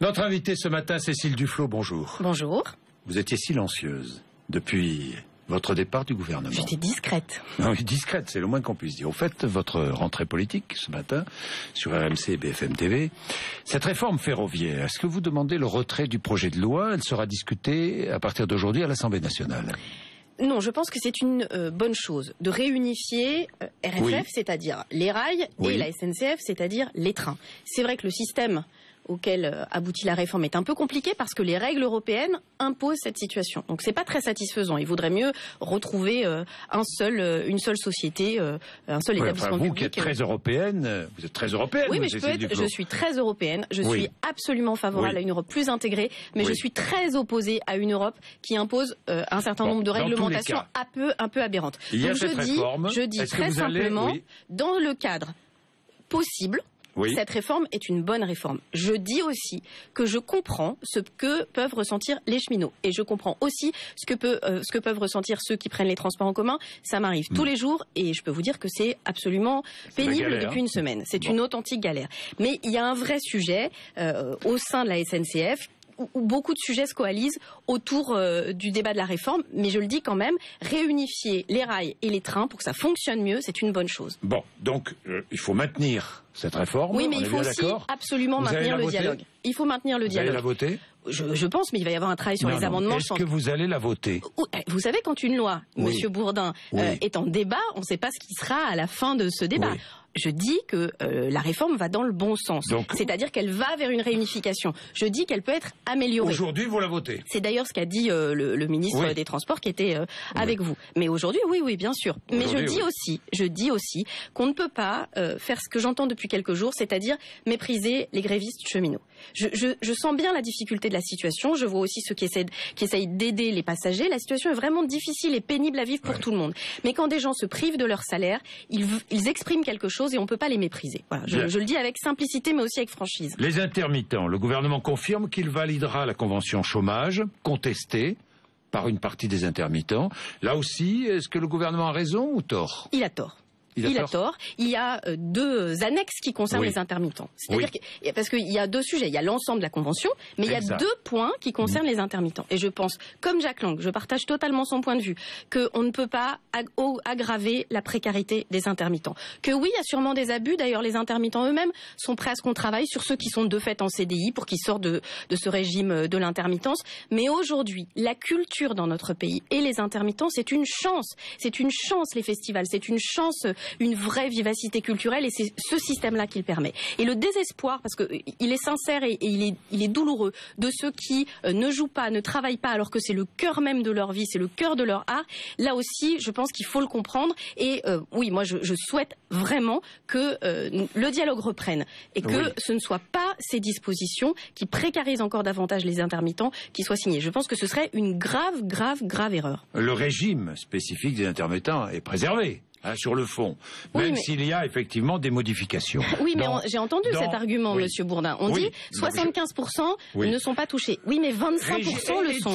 Notre invitée ce matin, Cécile Duflot, bonjour. Bonjour. Vous étiez silencieuse depuis votre départ du gouvernement. J'étais discrète. Oui, discrète, c'est le moins qu'on puisse dire. Au fait, votre rentrée politique ce matin sur RMC et BFM TV, cette réforme ferroviaire, est-ce que vous demandez le retrait du projet de loi? Elle sera discutée à partir d'aujourd'hui à l'Assemblée nationale. Non, je pense que c'est une bonne chose de réunifier RFF, Oui. c'est-à-dire les rails, Oui. et la SNCF, c'est-à-dire les trains. C'est vrai que le système auquel aboutit la réforme est un peu compliqué parce que les règles européennes imposent cette situation. Donc c'est pas très satisfaisant. Il vaudrait mieux retrouver une seule société, un seul établissement vous public. qui êtes très européenne, vous êtes très européenne. Oui, mais Cécile Duflot. je suis très européenne. Je Oui. suis absolument favorable Oui. à une Europe plus intégrée, mais Oui. je suis très opposée à une Europe qui impose un certain nombre de dans tous les réglementations cas. un peu aberrantes. Il y a Donc cette réforme. je dis Est-ce que très vous allez- simplement, oui. dans le cadre possible, Oui. cette réforme est une bonne réforme. Je dis aussi que je comprends ce que peuvent ressentir les cheminots. Et je comprends aussi ce que peuvent ressentir ceux qui prennent les transports en commun. Ça m'arrive tous les jours et je peux vous dire que c'est absolument pénible galère, depuis une semaine. C'est Bon. une authentique galère. Mais il y a un vrai sujet au sein de la SNCF où beaucoup de sujets se coalisent autour du débat de la réforme. Mais je le dis quand même, réunifier les rails et les trains pour que ça fonctionne mieux, c'est une bonne chose. Bon, donc il faut maintenir cette réforme. Oui, mais on il est faut bien aussi d'accord. absolument Vous allez maintenir la le voter? dialogue. Il faut maintenir le Vous allez dialogue. la voter? Je pense, mais il va y avoir un travail sur Non, les non. amendements. Est-ce que vous allez la voter? Vous savez, quand une loi, Oui. Monsieur Bourdin, Oui. est en débat, on ne sait pas ce qui sera à la fin de ce débat. Oui. Je dis que la réforme va dans le bon sens. Donc- C'est-à-dire qu'elle va vers une réunification. Je dis qu'elle peut être améliorée. Aujourd'hui, vous la votez? C'est d'ailleurs ce qu'a dit le ministre Oui. des Transports qui était avec vous. Mais aujourd'hui, oui, bien sûr. Mais Aujourd'hui, je dis aussi qu'on ne peut pas faire ce que j'entends depuis quelques jours, c'est-à-dire mépriser les grévistes cheminots. Je sens bien la difficulté de la situation. Je vois aussi ceux qui essayent d'aider les passagers. La situation est vraiment difficile et pénible à vivre pour tout le monde. Mais quand des gens se privent de leur salaire, ils expriment quelque chose et on ne peut pas les mépriser. Voilà, Bien. je le dis avec simplicité, mais aussi avec franchise. Les intermittents, le gouvernement confirme qu'il validera la convention chômage, contestée par une partie des intermittents. Là aussi, est-ce que le gouvernement a raison ou tort? Il a tort. Il a tort. Il y a deux annexes qui concernent Oui. les intermittents. C'est-à-dire parce qu'il y a deux sujets. Il y a l'ensemble de la convention, mais il y a Exact. 2 points qui concernent les intermittents. Et je pense, comme Jack Lang, je partage totalement son point de vue, qu'on ne peut pas aggraver la précarité des intermittents. Que oui, il y a sûrement des abus. D'ailleurs, les intermittents eux-mêmes sont prêts à ce qu'on travaille sur ceux qui sont de fait en CDI pour qu'ils sortent de ce régime de l'intermittence. Mais aujourd'hui, la culture dans notre pays et les intermittents, c'est une chance. C'est une chance, les festivals. C'est une chance, une vraie vivacité culturelle, et c'est ce système-là qui le permet. Et le désespoir, parce que il est sincère et il est douloureux, de ceux qui ne jouent pas, ne travaillent pas, alors que c'est le cœur même de leur vie, c'est le cœur de leur art. Là aussi, je pense qu'il faut le comprendre. Et oui, moi, je souhaite vraiment que le dialogue reprenne et que ce ne soit pas ces dispositions qui précarisent encore davantage les intermittents qui soient signées. Je pense que ce serait une grave erreur. Le régime spécifique des intermittents est préservé. Sur le fond, même s'il y a effectivement des modifications. Oui, mais j'ai entendu cet argument, Monsieur Bourdin. On dit 75% ne sont pas touchés. Oui, mais 25% le sont.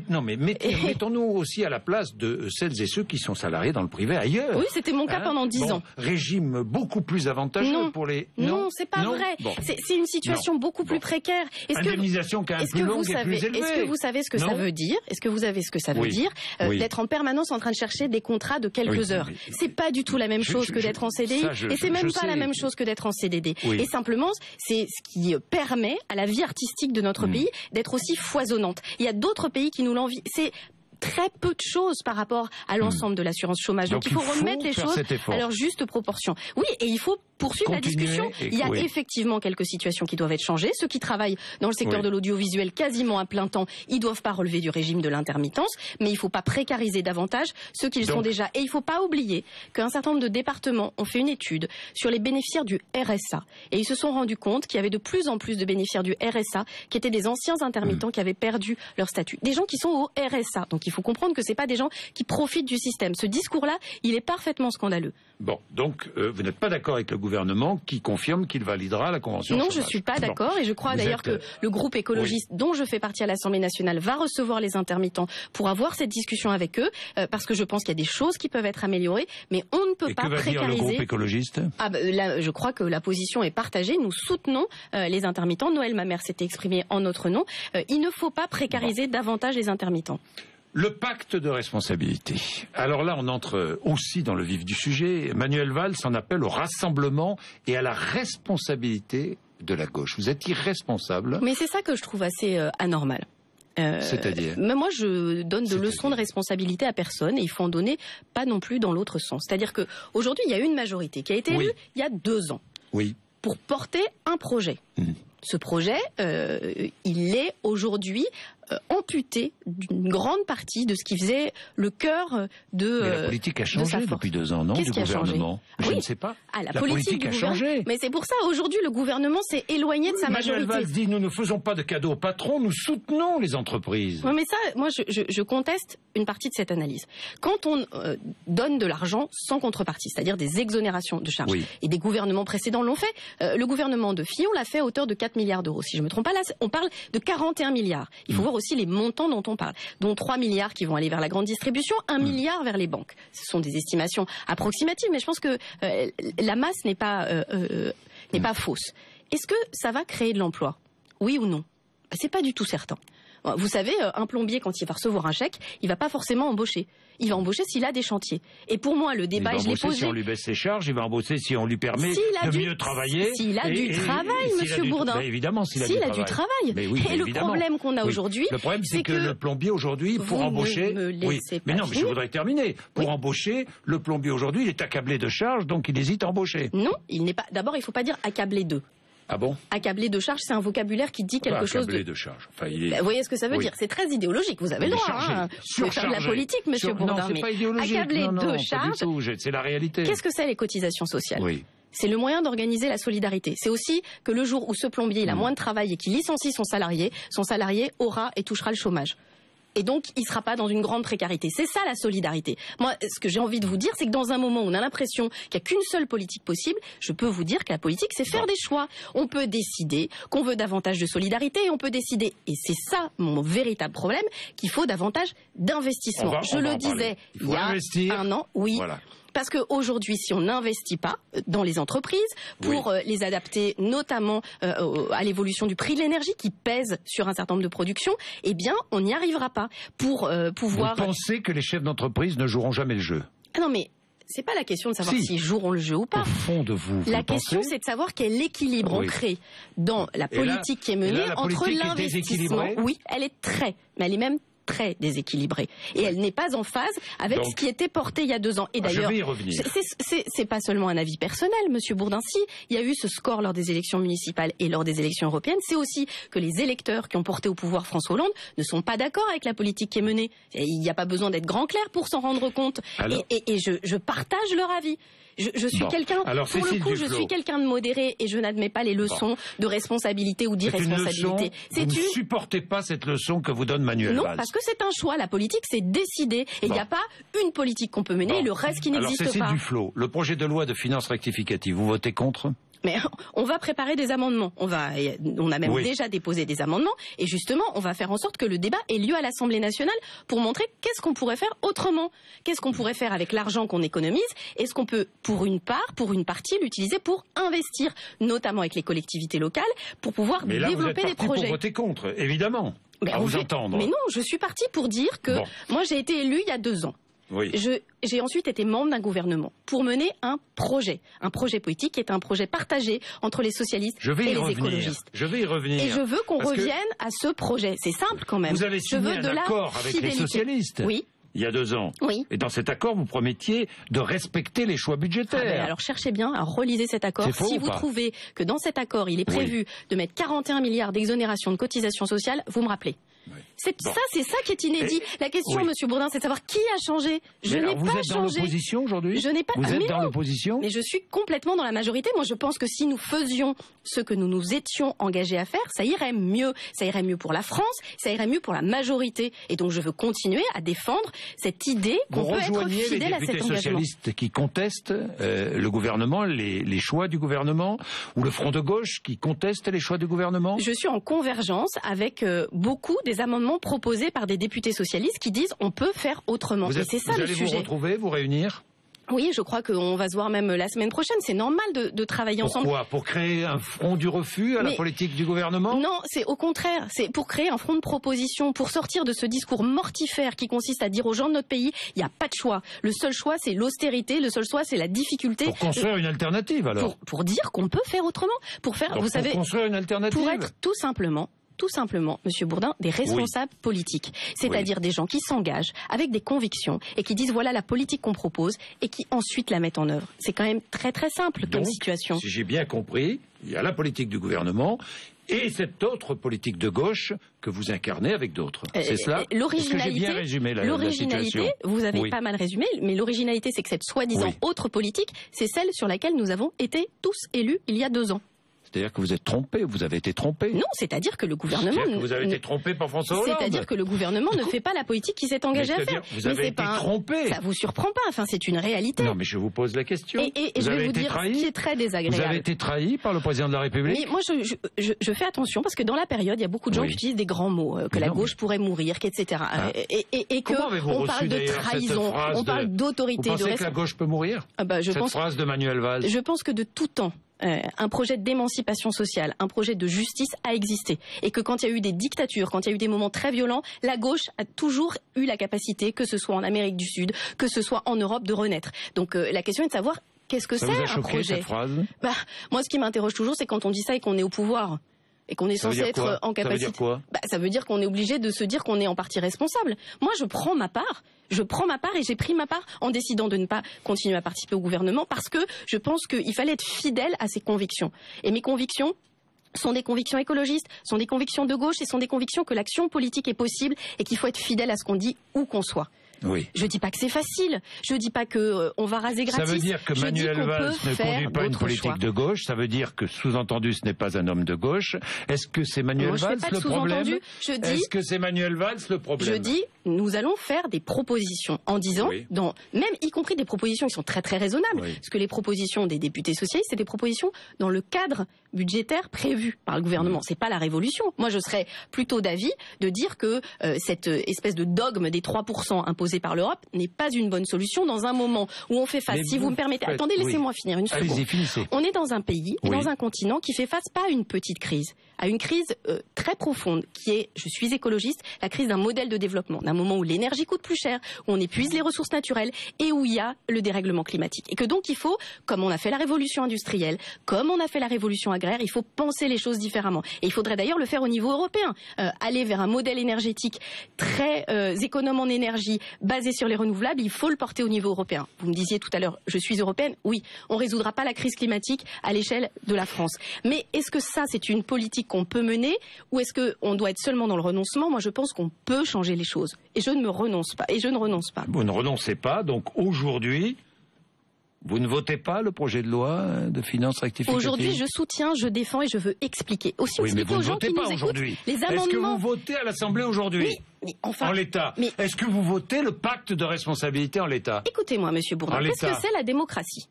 Non, mais mettons-nous aussi à la place de celles et ceux qui sont salariés dans le privé ailleurs. Oui, c'était mon cas pendant 10 ans. Régime beaucoup plus avantageux pour les... Non, c'est pas vrai. Bon. C'est une situation beaucoup plus précaire. Indemnisation quand même plus longue et plus élevée. Est-ce que vous savez ce que ça veut dire? Est-ce que vous savez ce que ça veut dire d'être en permanence en train de chercher des contrats de quelques heures? C'est pas du tout la même chose que d'être en CDI, et c'est même pas la même chose que d'être en CDD. Et simplement, c'est ce qui permet à la vie artistique de notre pays d'être aussi foisonnante. Il y a d'autres pays qui nous l'envient. C'est très peu de choses par rapport à l'ensemble de l'assurance chômage. Donc il faut remettre les choses à leur juste proportion. Oui, et il faut poursuivre la discussion. Il y a effectivement quelques situations qui doivent être changées. Ceux qui travaillent dans le secteur de l'audiovisuel quasiment à plein temps, ils doivent pas relever du régime de l'intermittence, mais il faut pas précariser davantage ceux qui le sont déjà. Et il faut pas oublier qu'un certain nombre de départements ont fait une étude sur les bénéficiaires du RSA. Et ils se sont rendus compte qu'il y avait de plus en plus de bénéficiaires du RSA qui étaient des anciens intermittents qui avaient perdu leur statut. Des gens qui sont au RSA. Donc il faut comprendre que c'est pas des gens qui profitent du système. Ce discours-là, il est parfaitement scandaleux. Bon, donc vous n'êtes pas d'accord avec le gouvernement gouvernement qui confirme qu'il validera la convention. Non, chômage. je ne suis pas d'accord et je crois d'ailleurs que le groupe écologiste dont je fais partie à l'Assemblée nationale va recevoir les intermittents pour avoir cette discussion avec eux, parce que je pense qu'il y a des choses qui peuvent être améliorées, mais on ne peut pas précariser. Que va dire le groupe écologiste ? Là, je crois que la position est partagée. Nous soutenons les intermittents. Noël Mamère s'était exprimé en notre nom. Il ne faut pas précariser davantage les intermittents. Le pacte de responsabilité. Alors là, on entre aussi dans le vif du sujet. Manuel Valls s'en appelle au rassemblement et à la responsabilité de la gauche. Vous êtes irresponsable. Mais c'est ça que je trouve assez anormal. C'est-à-dire ? Mais moi, je donne de leçons de responsabilité à personne et il faut en donner pas non plus dans l'autre sens. C'est-à-dire que aujourd'hui, il y a une majorité qui a été élue il y a 2 ans pour porter un projet. Ce projet, il est aujourd'hui amputé d'une grande partie de ce qui faisait le cœur de Mais la politique a changé depuis 2 ans, non, du gouvernement ? Je ne sais pas. La politique a changé. Mais c'est pour ça, aujourd'hui, le gouvernement s'est éloigné de sa majorité. Manuel Valls dit, nous ne faisons pas de cadeaux aux patrons, nous soutenons les entreprises. Oui, mais ça, moi, je conteste une partie de cette analyse. Quand on donne de l'argent sans contrepartie, c'est-à-dire des exonérations de charges, et des gouvernements précédents l'ont fait, le gouvernement de Fillon l'a fait à hauteur de 4 milliards d'euros. Si je ne me trompe pas, là, on parle de 41 milliards. Il faut voir aussi les montants dont on parle, dont 3 milliards qui vont aller vers la grande distribution, 1 milliard vers les banques. Ce sont des estimations approximatives, mais je pense que la masse n'est pas fausse. Est-ce que ça va créer de l'emploi ? Oui ou non ? C'est pas du tout certain. Vous savez, un plombier, quand il va recevoir un chèque, il va pas forcément embaucher. Il va embaucher s'il a des chantiers. Et pour moi, le débat, je l'ai posé... Si on lui baisse ses charges, il va embaucher si on lui permet de mieux travailler. S'il a du travail, Monsieur Bourdin. Évidemment, s'il a du travail. Et le problème qu'on a aujourd'hui... Le problème, c'est que le plombier, aujourd'hui, pour embaucher... Mais non, mais je voudrais terminer. Pour embaucher, le plombier, aujourd'hui, il est accablé de charges, donc il hésite à embaucher. Non, il n'est pas... D'abord, il ne faut pas dire accablé de. Ah bon ? Accablé de charges, c'est un vocabulaire qui dit quelque chose de... Accablé de charges. Enfin, vous voyez ce que ça veut dire ? C'est très idéologique. Vous avez le droit. Vous pouvez faire de la politique, Monsieur Bourdin. Non, c'est pas idéologique. Accablé de charges... C'est la réalité. Qu'est-ce que c'est les cotisations sociales ? C'est le moyen d'organiser la solidarité. C'est aussi que le jour où ce plombier il a moins de travail et qu'il licencie son salarié aura et touchera le chômage. Et donc, il ne sera pas dans une grande précarité. C'est ça la solidarité. Moi, ce que j'ai envie de vous dire, c'est que dans un moment où on a l'impression qu'il n'y a qu'une seule politique possible, je peux vous dire que la politique, c'est faire des choix. On peut décider qu'on veut davantage de solidarité et on peut décider, et c'est ça mon véritable problème, qu'il faut davantage d'investissement. Je le disais il y a 1 an, Voilà. Parce qu'aujourd'hui, si on n'investit pas dans les entreprises pour les adapter notamment à l'évolution du prix de l'énergie qui pèse sur un certain nombre de productions, eh bien, on n'y arrivera pas pour pouvoir... Vous pensez que les chefs d'entreprise ne joueront jamais le jeu ? Ah non, mais... c'est pas la question de savoir s'ils joueront le jeu ou pas. Au fond de vous, la question, c'est de savoir quel équilibre on crée dans la politique qui est menée entre l'investissement. Oui, elle est mais elle est même très déséquilibrée. Et elle n'est pas en phase avec ce qui était porté il y a 2 ans. Et d'ailleurs, c'est pas seulement un avis personnel, Monsieur Bourdin. Si il y a eu ce score lors des élections municipales et lors des élections européennes, c'est aussi que les électeurs qui ont porté au pouvoir François Hollande ne sont pas d'accord avec la politique qui est menée. Il n'y a pas besoin d'être grand clair pour s'en rendre compte. Et je partage leur avis. Je suis quelqu'un, pour le coup, je suis quelqu'un de modéré et je n'admets pas les leçons de responsabilité ou d'irresponsabilité. Vous ne supportez pas cette leçon que vous donne Manuel Valls. Non, parce que c'est un choix. La politique, c'est décider. Et il n'y a pas une politique qu'on peut mener et le reste qui n'existe pas. Alors, Cécile Duflot, le projet de loi de finances rectificative, vous votez contre ? Mais on va préparer des amendements. On a même déjà déposé des amendements. Et justement, on va faire en sorte que le débat ait lieu à l'Assemblée nationale pour montrer qu'est-ce qu'on pourrait faire autrement. Qu'est-ce qu'on pourrait faire avec l'argent qu'on économise ? Est-ce qu'on peut, pour une partie, l'utiliser pour investir, notamment avec les collectivités locales, pour pouvoir développer des projets ? Pour voter contre, évidemment, à vous entendre. Mais non, je suis partie pour dire que moi j'ai été élue il y a 2 ans. J'ai ensuite été membre d'un gouvernement pour mener un projet politique qui est un projet partagé entre les socialistes et les écologistes. Je vais y revenir. Et je veux qu'on revienne à ce projet. C'est simple quand même. Vous avez signé un accord avec les socialistes. Oui. Il y a 2 ans. Oui. Et dans cet accord, vous promettiez de respecter les choix budgétaires. Alors cherchez bien, relisez cet accord. Si vous trouvez que dans cet accord, il est prévu de mettre 41 milliards d'exonération de cotisations sociales, vous me rappelez. Oui. C'est ça qui est inédit. La question, Monsieur Bourdin, c'est de savoir qui a changé. Je n'ai pas changé. Vous êtes dans l'opposition aujourd'hui ? Je n'ai pas. Vous êtes dans l'opposition ? Mais je suis complètement dans la majorité. Moi, je pense que si nous faisions ce que nous nous étions engagés à faire, ça irait mieux. Ça irait mieux pour la France, ça irait mieux pour la majorité. Et donc, je veux continuer à défendre cette idée qu'on peut être fidèle à cet engagement. Vous rejoignez les députés socialistes qui contestent le gouvernement, les choix du gouvernement, ou le Front de gauche qui conteste les choix du gouvernement ? Je suis en convergence avec beaucoup des amendements proposés par des députés socialistes qui disent on peut faire autrement. Et c'est ça le sujet. Vous allez vous retrouver, vous réunir ? Oui, je crois qu'on va se voir même la semaine prochaine. C'est normal de travailler ensemble. Pourquoi ? Pour créer un front du refus à la politique du gouvernement ? Non, c'est au contraire. C'est pour créer un front de proposition, pour sortir de ce discours mortifère qui consiste à dire aux gens de notre pays, il n'y a pas de choix. Le seul choix, c'est l'austérité. Le seul choix, c'est la difficulté. Pour construire une alternative, alors. Pour dire qu'on peut faire autrement. Pour faire, vous savez, construire une alternative. Pour être tout simplement, Monsieur Bourdin, des responsables politiques. C'est-à-dire des gens qui s'engagent avec des convictions et qui disent voilà la politique qu'on propose et qui ensuite la mettent en œuvre. C'est quand même très très simple comme situation. Si j'ai bien compris, il y a la politique du gouvernement et cette autre politique de gauche que vous incarnez avec d'autres. C'est cela ? L'originalité, est-ce que j'ai bien résumé la situation ? Vous avez pas mal résumé, mais l'originalité, c'est que cette soi-disant autre politique, c'est celle sur laquelle nous avons été tous élus il y a 2 ans. C'est-à-dire que vous êtes trompé, vous avez été trompé. Non, c'est-à-dire que le gouvernement... C'est-à-dire que vous avez été trompé par François Hollande. C'est-à-dire que le gouvernement ne fait pas la politique qu'il s'est engagé à faire. Vous avez été trompé. Ça vous surprend pas, enfin c'est une réalité. Non mais je vous pose la question. Et je vais vous dire ce qui est très désagréable. Vous avez été trahi par le président de la République. Mais moi je fais attention parce que dans la période, il y a beaucoup de gens qui utilisent des grands mots, que la gauche pourrait mourir, etc. Et qu'on parle de trahison, on parle d'autorité. Vous pensez que la gauche peut mourir ? Cette phrase de Manuel Valls. Je pense que de tout temps, un projet d'émancipation sociale, un projet de justice a existé. Et que quand il y a eu des dictatures, quand il y a eu des moments très violents, la gauche a toujours eu la capacité, que ce soit en Amérique du Sud, que ce soit en Europe, de renaître. Donc la question est de savoir qu'est-ce que c'est un projet. Cette phrase ? Moi, ce qui m'interroge toujours, c'est quand on dit ça et qu'on est au pouvoir. Et qu'on est censé être en capacité. Ça veut dire quoi ? Ça veut dire qu'on est obligé de se dire qu'on est en partie responsable. Moi, je prends ma part et j'ai pris ma part en décidant de ne pas continuer à participer au gouvernement parce que je pense qu'il fallait être fidèle à ses convictions. Et mes convictions sont des convictions écologistes, sont des convictions de gauche et sont des convictions que l'action politique est possible et qu'il faut être fidèle à ce qu'on dit où qu'on soit. Oui. Je dis pas que c'est facile. Je dis pas que on va raser gratis. Ça veut dire que Manuel Valls ne conduit pas une politique de gauche. Ça veut dire que sous-entendu, ce n'est pas un homme de gauche. Est-ce que c'est Manuel Valls le problème ? Est-ce que c'est Manuel Valls le problème ? Je dis, nous allons faire des propositions en disant, même y compris des propositions qui sont très très raisonnables, parce que les propositions des députés socialistes, c'est des propositions dans le cadre budgétaire prévu par le gouvernement. C'est pas la révolution. Moi, je serais plutôt d'avis de dire que cette espèce de dogme des 3% imposé par l'Europe n'est pas une bonne solution dans un moment où on fait face, si vous me permettez, attendez, laissez-moi finir une seconde. Allez-y, finissez. On est dans un pays et dans un continent qui fait face pas à une petite crise, à une crise très profonde qui est, je suis écologiste, la crise d'un modèle de développement, d'un moment où l'énergie coûte plus cher, où on épuise les ressources naturelles et où il y a le dérèglement climatique. Et que donc il faut, comme on a fait la révolution industrielle, comme on a fait la révolution agraire, il faut penser les choses différemment. Et il faudrait d'ailleurs le faire au niveau européen, aller vers un modèle énergétique très économe en énergie, basé sur les renouvelables, il faut le porter au niveau européen. Vous me disiez tout à l'heure, je suis européenne, oui, on résoudra pas la crise climatique à l'échelle de la France. Mais est-ce que ça, c'est une politique qu'on peut mener ou est-ce qu'on doit être seulement dans le renoncement ? Moi, je pense qu'on peut changer les choses. Et je ne renonce pas. Vous ne renoncez pas, donc aujourd'hui, vous ne votez pas le projet de loi de finances rectificative ? Aujourd'hui, je soutiens, je défends et je veux expliquer. Aussi expliquer aux gens qui nous écoutent les amendements. Est-ce que vous votez à l'Assemblée aujourd'hui ? En l'état. Est-ce que vous votez le pacte de responsabilité en l'état ? Écoutez-moi, Monsieur Bourdin, qu'est-ce que c'est la démocratie ?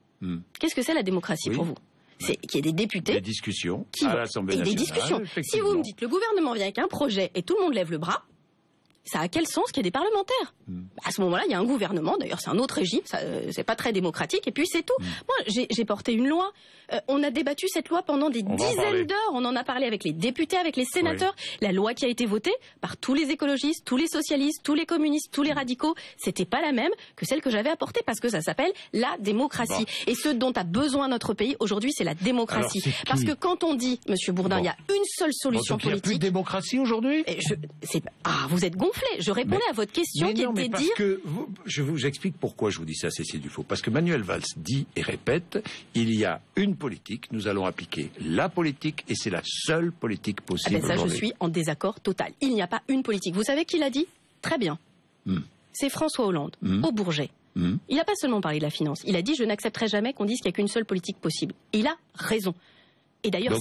Qu'est-ce que c'est la démocratie pour vous ? C'est qu'il y ait des députés... Des discussions à l'Assemblée nationale. Et des discussions. Si vous me dites le gouvernement vient avec un projet et tout le monde lève le bras, ça a quel sens qu'il y ait des parlementaires ? À ce moment-là, il y a un gouvernement, d'ailleurs c'est un autre régime, c'est pas très démocratique, et puis c'est tout. Moi, j'ai porté une loi, on a débattu cette loi pendant des dizaines d'heures, on en a parlé avec les députés, avec les sénateurs, la loi qui a été votée par tous les écologistes, tous les socialistes, tous les communistes, tous les radicaux, c'était pas la même que celle que j'avais apportée, parce que ça s'appelle la démocratie. Et ce dont a besoin notre pays aujourd'hui, c'est la démocratie. Parce que quand on dit, Monsieur Bourdin, il y a une seule solution politique... Il n'y a plus de démocratie aujourd'hui ? Vous êtes gonflé. Je répondais à votre question qui est été parce dire... que je vous explique pourquoi je vous dis ça, Cécile Dufaux. Parce que Manuel Valls dit et répète, il y a une politique, nous allons appliquer la politique et c'est la seule politique possible. Ça, je suis en désaccord total. Il n'y a pas une politique. Vous savez qui l'a dit? Très bien. C'est François Hollande, au Bourget. Il n'a pas seulement parlé de la finance. Il a dit « Je n'accepterai jamais qu'on dise qu'il n'y a qu'une seule politique possible ». Et il a raison. Et d'ailleurs,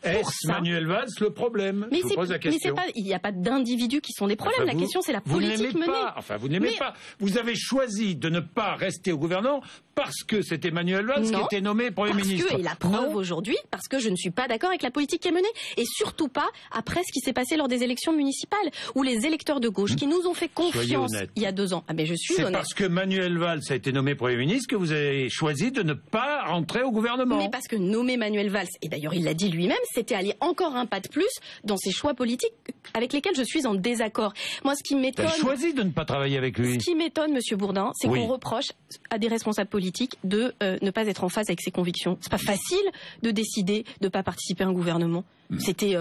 est-ce Manuel Valls le problème? Je vous pose la question. Mais il n'y a pas d'individus qui sont des problèmes. La question, c'est la politique menée. Vous n'aimez pas. Vous avez choisi de ne pas rester au gouvernement parce que c'était Manuel Valls qui était nommé Premier ministre. Et la preuve aujourd'hui, parce que je ne suis pas d'accord avec la politique qui est menée. Et surtout pas après ce qui s'est passé lors des élections municipales, où les électeurs de gauche qui nous ont fait confiance il y a 2 ans. Ah ben je suis honnête. C'est parce que Manuel Valls a été nommé Premier ministre que vous avez choisi de ne pas rentrer au gouvernement. Mais parce que nommer Manuel Valls, et d'ailleurs il l'a dit lui-même, c'était aller encore un pas de plus dans ses choix politiques avec lesquels je suis en désaccord. Moi, ce qui m'étonne... Vous avez choisi de ne pas travailler avec lui. Ce qui m'étonne, Monsieur Bourdin, c'est qu'on reproche à des responsables politiques de ne pas être en phase avec ses convictions. C'est pas facile de décider de ne pas participer à un gouvernement. C'était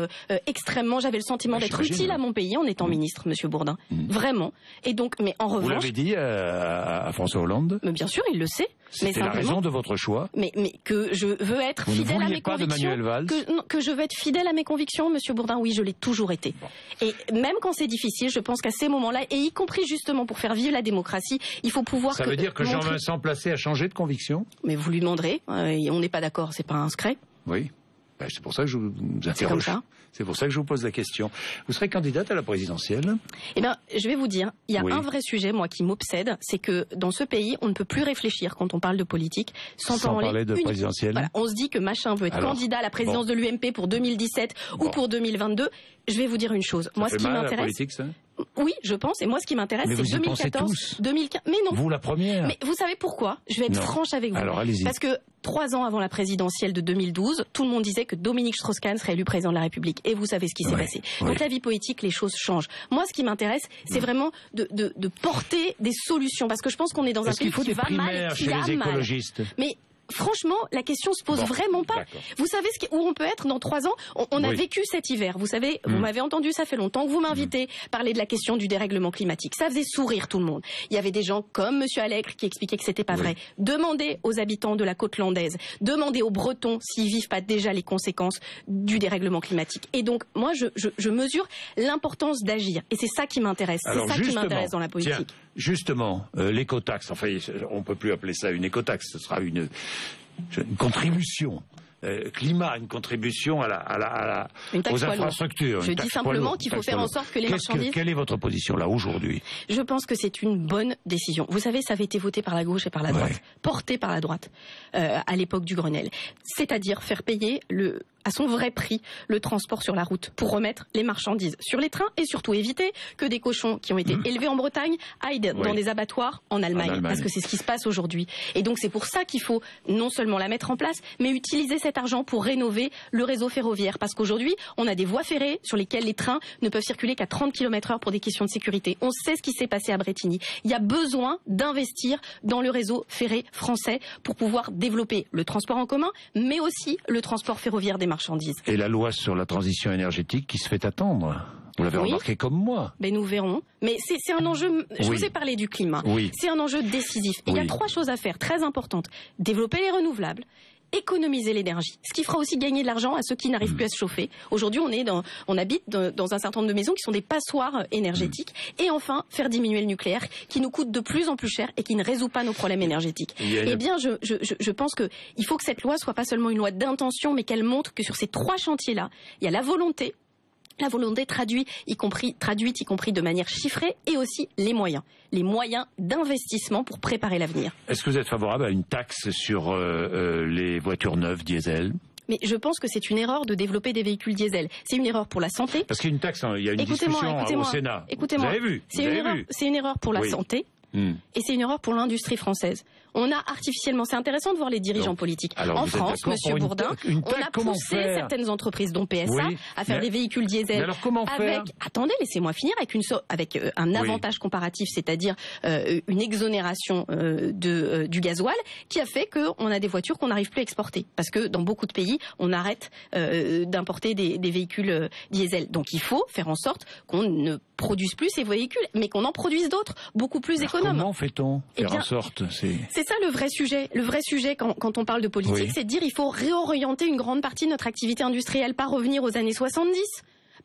extrêmement... J'avais le sentiment d'être utile à mon pays en étant ministre, Monsieur Bourdin. Vraiment. Et donc, mais en revanche... Vous l'avez dit à François Hollande? Mais bien sûr, il le sait. C'était la raison de votre choix. Mais que je veux être fidèle à mes convictions. Que je veux être fidèle à mes convictions, Monsieur Bourdin, oui, je l'ai toujours été. Et même quand c'est difficile, je pense qu'à ces moments-là, et y compris justement pour faire vivre la démocratie, il faut pouvoir... Ça veut dire que Jean-Vincent Placé a changé de conviction? Mais vous lui demanderez. On n'est pas d'accord, c'est pas un secret. Oui. C'est pour ça que je vous interroge. C'est comme ça. C'est pour ça que je vous pose la question. Vous serez candidate à la présidentielle? Eh bien, je vais vous dire, il y a un vrai sujet, moi, qui m'obsède, c'est que dans ce pays, on ne peut plus réfléchir quand on parle de politique sans parler de présidentielle. Voilà, on se dit que machin veut être candidat à la présidence de l'UMP pour 2017 ou pour 2022. Je vais vous dire une chose. Moi, ce qui m'intéresse... La politique, ça? Oui, je pense. Et moi, ce qui m'intéresse, c'est 2014, 2015. Mais non. Vous, la première. Mais vous savez pourquoi? Je vais être franche avec vous. Alors, allez-y. Parce que 3 ans avant la présidentielle de 2012, tout le monde disait que Dominique Strauss-Kahn serait élu président de la République. Et vous savez ce qui s'est passé. Donc la vie politique, les choses changent. Moi, ce qui m'intéresse, c'est vraiment de porter des solutions. Parce que je pense qu'on est dans un pays qui va mal, qui a mal. Mais franchement, la question se pose vraiment pas. Vous savez où on peut être dans 3 ans? On a vécu cet hiver. Vous savez, vous m'avez entendu, ça fait longtemps que vous m'invitez parler de la question du dérèglement climatique. Ça faisait sourire tout le monde. Il y avait des gens comme Monsieur Allègre qui expliquaient que c'était pas vrai. Demandez aux habitants de la côte landaise, demandez aux Bretons s'ils vivent pas déjà les conséquences du dérèglement climatique. Et donc, moi, je mesure l'importance d'agir. Et c'est ça qui m'intéresse. C'est ça qui m'intéresse dans la politique. Tiens, justement, l'écotaxe, enfin, on peut plus appeler ça une écotaxe, ce sera une contribution climat, une contribution aux infrastructures. Je dis simplement qu'il faut faire en sorte que les marchandises... Quelle est votre position là aujourd'hui? Je pense que c'est une bonne décision. Vous savez, ça avait été voté par la gauche et par la droite, porté par la droite à l'époque du Grenelle. C'est-à-dire faire payer à son vrai prix le transport sur la route pour remettre les marchandises sur les trains et surtout éviter que des cochons qui ont été élevés en Bretagne aillent dans des abattoirs en Allemagne. Parce que c'est ce qui se passe aujourd'hui. Et donc c'est pour ça qu'il faut non seulement la mettre en place, mais utiliser cet argent pour rénover le réseau ferroviaire. Parce qu'aujourd'hui, on a des voies ferrées sur lesquelles les trains ne peuvent circuler qu'à 30 km/h pour des questions de sécurité. On sait ce qui s'est passé à Brétigny. Il y a besoin d'investir dans le réseau ferré français pour pouvoir développer le transport en commun, mais aussi le transport ferroviaire des marchandises. Et la loi sur la transition énergétique qui se fait attendre. Vous l'avez remarqué comme moi. Mais nous verrons. Mais c'est un enjeu, je vous ai parlé du climat. C'est un enjeu décisif. Et il y a 3 choses à faire, très importantes. Développer les renouvelables, économiser l'énergie, ce qui fera aussi gagner de l'argent à ceux qui n'arrivent plus à se chauffer. Aujourd'hui, on habite dans un certain nombre de maisons qui sont des passoires énergétiques. Et enfin, faire diminuer le nucléaire, qui nous coûte de plus en plus cher et qui ne résout pas nos problèmes énergétiques. Eh bien, je pense qu'il faut que cette loi soit pas seulement une loi d'intention, mais qu'elle montre que sur ces 3 chantiers-là, il y a la volonté traduite, y compris de manière chiffrée, et aussi les moyens d'investissement pour préparer l'avenir. Est-ce que vous êtes favorable à une taxe sur les voitures neuves diesel? Mais je pense que c'est une erreur de développer des véhicules diesel. C'est une erreur pour la santé. Parce qu'il y a une taxe, il y a une discussion au Sénat. Écoutez-moi, vous avez vu? C'est une erreur pour la santé. Et c'est une erreur pour l'industrie française. On a artificiellement, c'est intéressant de voir les dirigeants politiques. Alors, en France, Monsieur Bourdin, on a poussé certaines entreprises, dont PSA, à faire des véhicules diesel. Mais alors comment faire ? Attendez, laissez-moi finir, avec un avantage comparatif, c'est-à-dire une exonération du gasoil, qui a fait qu'on a des voitures qu'on n'arrive plus à exporter. Parce que dans beaucoup de pays, on arrête d'importer des véhicules diesel. Donc il faut faire en sorte qu'on ne produise plus ces véhicules, mais qu'on en produise d'autres, beaucoup plus économes. Comment fait-on faire en sorte C'est ça le vrai sujet. Le vrai sujet, quand on parle de politique, c'est de dire qu'il faut réorienter une grande partie de notre activité industrielle, pas revenir aux années 70.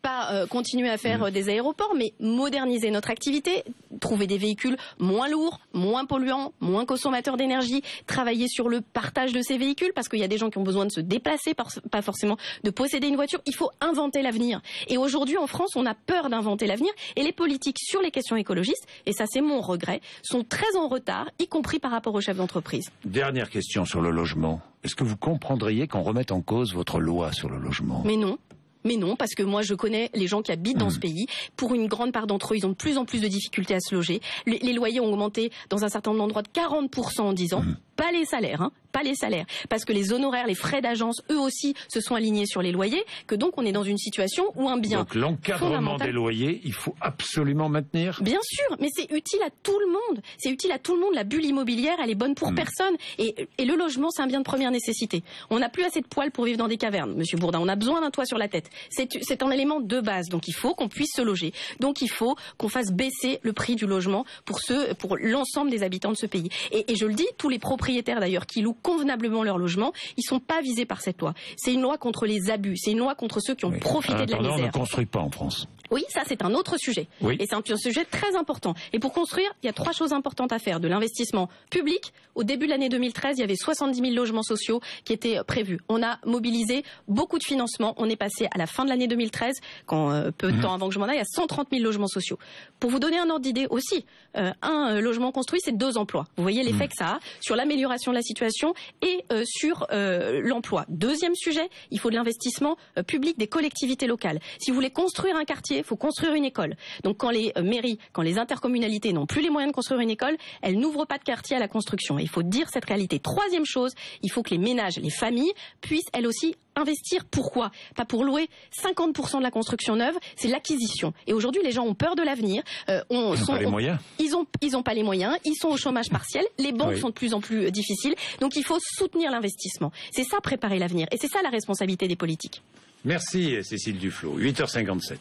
Pas continuer à faire des aéroports, mais moderniser notre activité, trouver des véhicules moins lourds, moins polluants, moins consommateurs d'énergie, travailler sur le partage de ces véhicules, parce qu'il y a des gens qui ont besoin de se déplacer, pas forcément de posséder une voiture. Il faut inventer l'avenir. Et aujourd'hui, en France, on a peur d'inventer l'avenir, et les politiques sur les questions écologistes, et ça c'est mon regret, sont très en retard, y compris par rapport aux chefs d'entreprise. Dernière question sur le logement. Est-ce que vous comprendriez qu'on remette en cause votre loi sur le logement ? Mais non. Mais non, parce que moi je connais les gens qui habitent dans ce pays. Pour une grande part d'entre eux, ils ont de plus en plus de difficultés à se loger. Les loyers ont augmenté dans un certain nombre d'endroits de 40% en 10 ans. Pas les salaires, pas les salaires. Parce que les honoraires, les frais d'agence, eux aussi, se sont alignés sur les loyers, que donc on est dans une situation où un bien donc l'encadrement des loyers, il faut absolument maintenir ? Bien sûr, mais c'est utile à tout le monde. C'est utile à tout le monde. La bulle immobilière, elle est bonne pour personne. Et le logement, c'est un bien de première nécessité. On n'a plus assez de poils pour vivre dans des cavernes, Monsieur Bourdin. On a besoin d'un toit sur la tête. C'est un élément de base. Donc il faut qu'on puisse se loger. Donc il faut qu'on fasse baisser le prix du logement pour l'ensemble des habitants de ce pays. Et je le dis, tous les propriétaires d'ailleurs qui louent convenablement leur logement, ils sont pas visés par cette loi. C'est une loi contre les abus. C'est une loi contre ceux qui ont profité de la misère. On ne construit pas en France. Oui, ça c'est un autre sujet. Oui. Et c'est un sujet très important. Et pour construire, il y a 3 choses importantes à faire. De l'investissement public. Au début de l'année 2013, il y avait 70 000 logements sociaux qui étaient prévus. On a mobilisé beaucoup de financements. On est passé à la fin de l'année 2013, peu de temps avant que je m'en aille, à 130 000 logements sociaux. Pour vous donner un ordre d'idée aussi, un logement construit, c'est 2 emplois. Vous voyez l'effet que ça a sur l'amélioration de la situation et sur l'emploi. Deuxième sujet, il faut de l'investissement public des collectivités locales. Si vous voulez construire un quartier, il faut construire une école. Donc quand les mairies, quand les intercommunalités n'ont plus les moyens de construire une école, elles n'ouvrent pas de quartier à la construction. Et il faut dire cette réalité. Troisième chose, il faut que les ménages, les familles puissent elles aussi investir. Pourquoi ? Pas pour louer. 50% de la construction neuve, c'est l'acquisition. Et aujourd'hui, les gens ont peur de l'avenir. Ils n'ont pas les moyens. Ils ont pas les moyens. Ils sont au chômage partiel. Les banques sont de plus en plus difficiles. Donc il faut soutenir l'investissement. C'est ça, préparer l'avenir. Et c'est ça la responsabilité des politiques. Merci Cécile Duflot. 8h57.